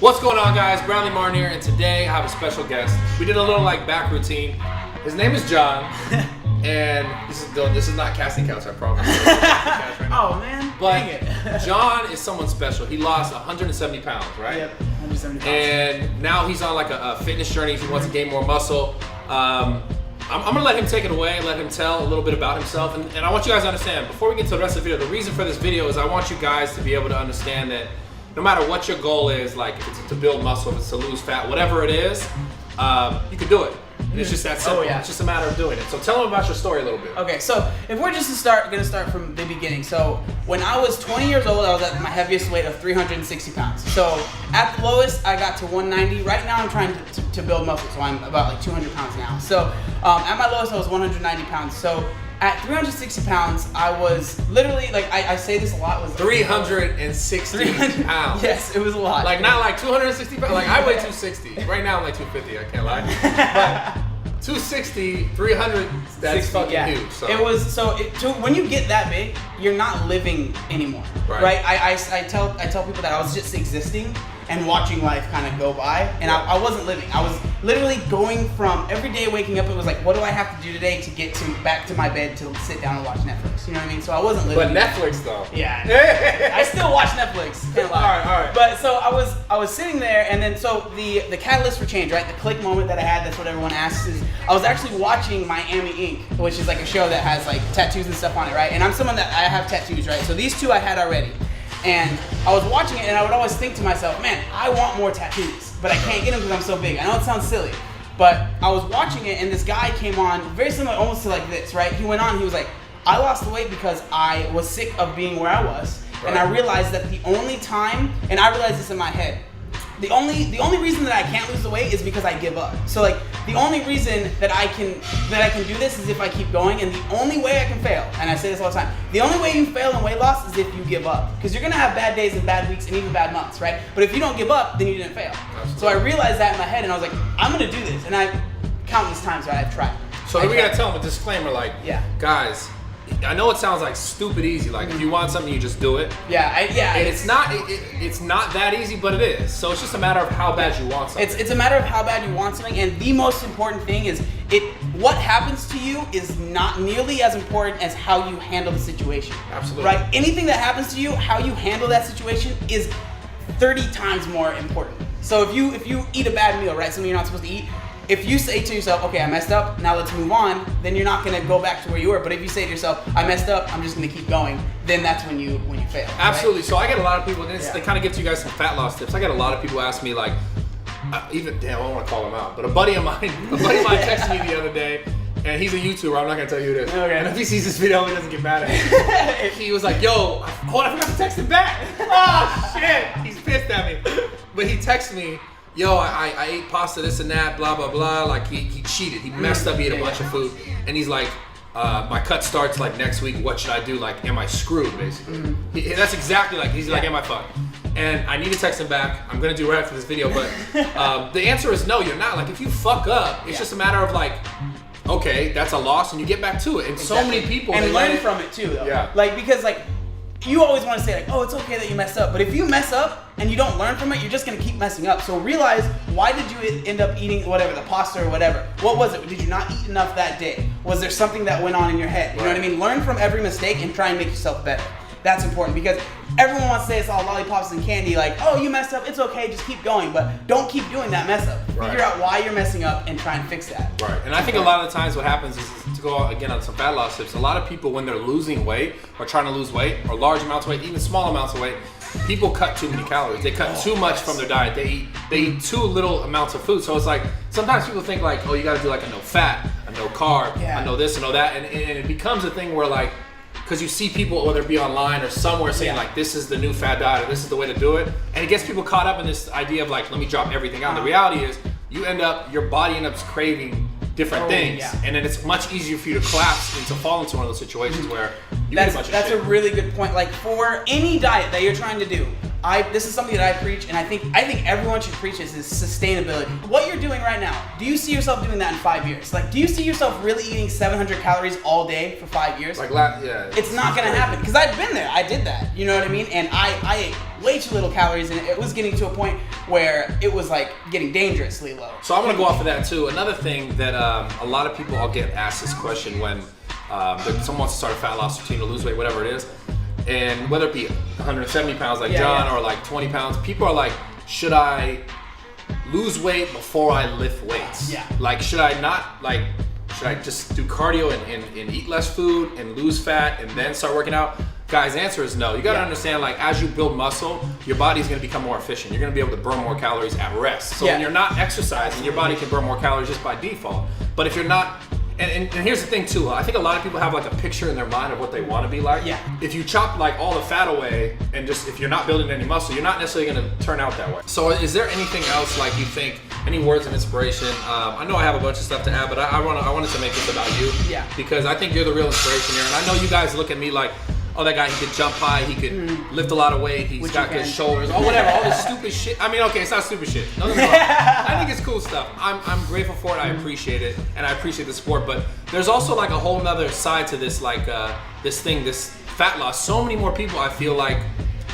What's going on, guys? Bradley Martin here, and today I have a special guest. We did a little back routine. His name is John, and this is not casting couch, I promise. Right oh man, but dang it. John is someone special. He lost 170 pounds, right? Yep, 170 pounds. And now he's on a fitness journey. He wants to gain more muscle. I'm gonna let him take it away, let him tell a little bit about himself, and I want you guys to understand, before we get to the rest of the video, the reason for this video is I want you guys to be able to understand that no matter what your goal is, like if it's to build muscle, if it's to lose fat, whatever it is, you can do it. And it's just that simple. Oh, yeah. It's just a matter of doing it. So tell them about your story a little bit. Okay, so if we're just gonna start from the beginning. So when I was 20 years old, I was at my heaviest weight of 360 pounds. So at the lowest, I got to 190. Right now, I'm trying to build muscle, so I'm about 200 pounds now. So at my lowest, I was 190 pounds. So at 360 pounds, I was literally, I say this a lot, was 360 pounds. Yes, it was a lot. Not 260 pounds. I weigh 260. Right now I'm 250, I can't lie. But 260, 300, that's fucking huge. So. When you get that big, you're not living anymore, right? I tell people that I was just existing and watching life kind of go by, and I wasn't living. I was literally going from every day waking up, it was like, what do I have to do today to get back to my bed to sit down and watch Netflix? You know what I mean? So I wasn't living. But Netflix though. Yeah. I still watch Netflix. Can't lie. All right. But so I was sitting there, and then so the catalyst for change, right? The click moment that I had, that's what everyone asks, is I was actually watching Miami Ink, which is a show that has tattoos and stuff on it, right? And I'm someone that I have tattoos, right? So these two I had already. And I was watching it, and I would always think to myself, man, I want more tattoos, but I can't get them because I'm so big. I know it sounds silly, but I was watching it, and this guy came on, very similar almost to this, right? He went on, he was like, I lost the weight because I was sick of being where I was, and I realized that the only time, and I realized this in my head, the only reason that I can't lose the weight is because I give up. So the only reason that I can do this is if I keep going, and the only way I can fail, and I say this all the time, the only way you fail in weight loss is if you give up. Because you're gonna have bad days and bad weeks and even bad months, right? But if you don't give up, then you didn't fail. Absolutely. So I realized that in my head, and I was like, I'm gonna do this, and I countless times I've tried. So then we gotta tell them a disclaimer, guys, I know it sounds stupid easy. If you want something, you just do it. And it's not that easy, but it is. So it's just a matter of how bad you want something. It's a matter of how bad you want something, and the most important thing is what happens to you is not nearly as important as how you handle the situation. Absolutely. Right? Anything that happens to you, how you handle that situation is 30 times more important. So if you eat a bad meal, right, something you're not supposed to eat, if you say to yourself, okay, I messed up, now let's move on, then you're not gonna go back to where you were. But if you say to yourself, I messed up, I'm just gonna keep going, then that's when you fail. Absolutely. Right? So I get a lot of people, and they kind of give you guys some fat loss tips. I get a lot of people ask me I don't want to call him out, but a buddy of mine texted me the other day, and he's a YouTuber. I'm not gonna tell you who it is. Okay. And if he sees this video, he doesn't get mad at me. He was like, "Yo, I forgot to text him back." Oh shit! He's pissed at me. But he texted me, "Yo, I ate pasta, this and that, blah blah blah." He cheated. He messed up. He ate a bunch of food, and he's like, "My cut starts next week. What should I do? Am I screwed?" Basically, that's exactly he's like, "Am I fucked?" And I need to text him back. I'm gonna do right after this video, but the answer is no. You're not. If you fuck up, it's just a matter of okay, that's a loss, and you get back to it. And so many people learn from it too, though. Yeah. Because you always want to say oh, it's okay that you messed up, but if you mess up and you don't learn from it, you're just gonna keep messing up. So realize, why did you end up eating whatever, the pasta or whatever? What was it? Did you not eat enough that day? Was there something that went on in your head? You know what I mean? Learn from every mistake and try and make yourself better. That's important, because everyone wants to say it's all lollipops and candy, oh, you messed up, it's okay, just keep going, but don't keep doing that mess up. Figure out why you're messing up and try and fix that. Right, and I think a lot of the times what happens is, to go again on some fat loss tips, a lot of people, when they're losing weight or trying to lose weight, or large amounts of weight, even small amounts of weight, people cut too many calories. They cut too much from their diet. They eat too little amounts of food. So it's sometimes people think oh, you gotta do a no fat, a no carb, a no this, a no that, and it becomes a thing where because you see people, whether it be online or somewhere, saying this is the new fad diet, or this is the way to do it, and it gets people caught up in this idea of let me drop everything out. The reality is, your body ends up craving different things, and then it's much easier for you to collapse and to fall into one of those situations where you eat a bunch of shit. That's a really good point. For any diet that you're trying to do, this is something that I preach, and I think everyone should preach this, is sustainability. What you're doing right now, do you see yourself doing that in 5 years? Do you see yourself really eating 700 calories all day for 5 years? Yeah. It's not gonna happen, because I've been there. I did that. You know what I mean? And I ate way too little calories, and it was getting to a point where it was like getting dangerously low. So I'm gonna go off of that too. Another thing that a lot of people, I'll get asked this question when someone wants to start a fat loss routine or lose weight, whatever it is, and whether it be 170 pounds like John or like 20 pounds, people are like, should I lose weight before I lift weights? Yeah. Like, should I not, like, should I just do cardio and eat less food and lose fat and then start working out? Guys, the answer is no. You gotta understand, like, as you build muscle, your body's gonna become more efficient. You're gonna be able to burn more calories at rest. So when you're not exercising, your body can burn more calories just by default. But if you're not, and here's the thing too, I think a lot of people have like a picture in their mind of what they want to be like. Yeah. If you chop like all the fat away and just, if you're not building any muscle, you're not necessarily gonna turn out that way. So is there anything else, like, you think, any words of inspiration? I know I have a bunch of stuff to add, but I wanted to make this about you. Yeah. Because I think you're the real inspiration here. And I know you guys look at me like, oh, that guy, he could jump high, he could lift a lot of weight, he's got good shoulders, or whatever, all this stupid shit. I mean, okay, it's not stupid shit. No, I think it's cool stuff. I'm grateful for it, I appreciate it, and I appreciate the support, but there's also like a whole nother side to this, like this fat loss. So many more people, I feel like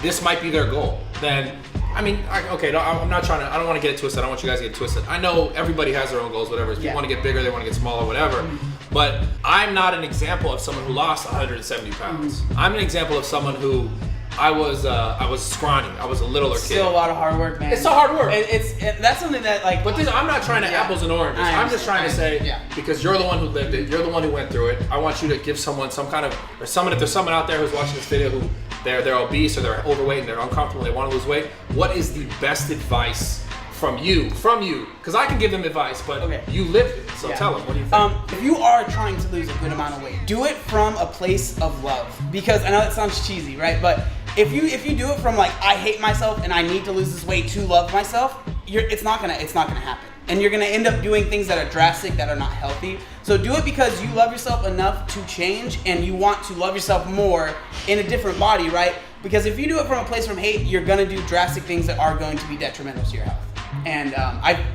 this might be their goal than, I mean, okay, no, I'm not trying to, I don't want to get it twisted, I don't want you guys to get twisted. I know everybody has their own goals, whatever. People want to get bigger, they want to get smaller, whatever. But I'm not an example of someone who lost 170 pounds. I'm an example of someone who I was scrawny. I was a littler kid. Still a lot of hard work, man. It's so hard work. That's something that, like. But I'm not trying to apples and oranges. I'm just trying to say, because you're the one who lived it, you're the one who went through it. I want you to give someone some kind of, or someone, if there's someone out there who's watching this video who they're obese or they're overweight and they're uncomfortable and they want to lose weight, what is the best advice from you, because I can give them advice, but you lived it, so tell them, what do you think? If you are trying to lose a good amount of weight, do it from a place of love, because I know that sounds cheesy, right? But if you do it from like, I hate myself and I need to lose this weight to love myself, it's not gonna happen, and you're gonna end up doing things that are drastic, that are not healthy. So do it because you love yourself enough to change, and you want to love yourself more in a different body, right? Because if you do it from a place from hate, you're gonna do drastic things that are going to be detrimental to your health. And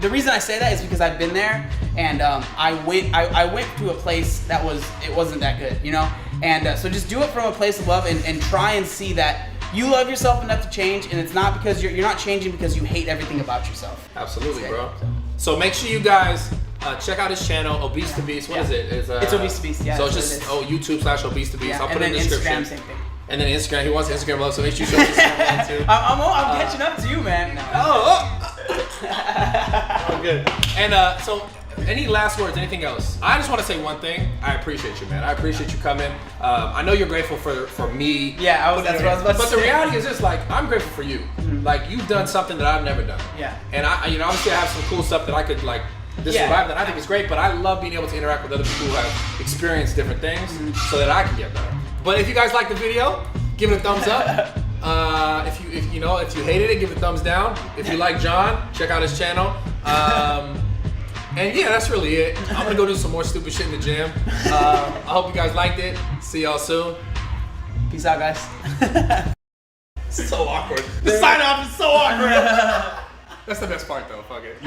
the reason I say that is because I've been there, and I went to a place that wasn't that good, you know. And so just do it from a place of love, and try and see that you love yourself enough to change, and it's not because you're not changing because you hate everything about yourself. Absolutely, bro. So make sure you guys check out his channel, Obese to Beast. What is it? It's Obese to Beast. Yeah. So just YouTube/Obese to Beast. Yeah, I'll put it in the description. Instagram, same thing. And then Instagram, he wants Instagram love, so make sure you show his Instagram love too. I'm catching up to you, man. Oh, good. And so, any last words? Anything else? I just want to say one thing. I appreciate you, man. I appreciate you coming. I know you're grateful for me. Yeah, that's what I was about to say. But the reality is this: like, I'm grateful for you. Like, you've done something that I've never done. Yeah. And obviously, I have some cool stuff that I could like. Survive that I think is great, but I love being able to interact with other people who have experienced different things, so that I can get better. But if you guys like the video, give it a thumbs up. If you hated it, give it a thumbs down. If you like John, check out his channel. And yeah, that's really it. I'm gonna go do some more stupid shit in the gym. I hope you guys liked it. See y'all soon. Peace out, guys. So awkward. The sign off is so awkward. That's the best part though. Fuck it.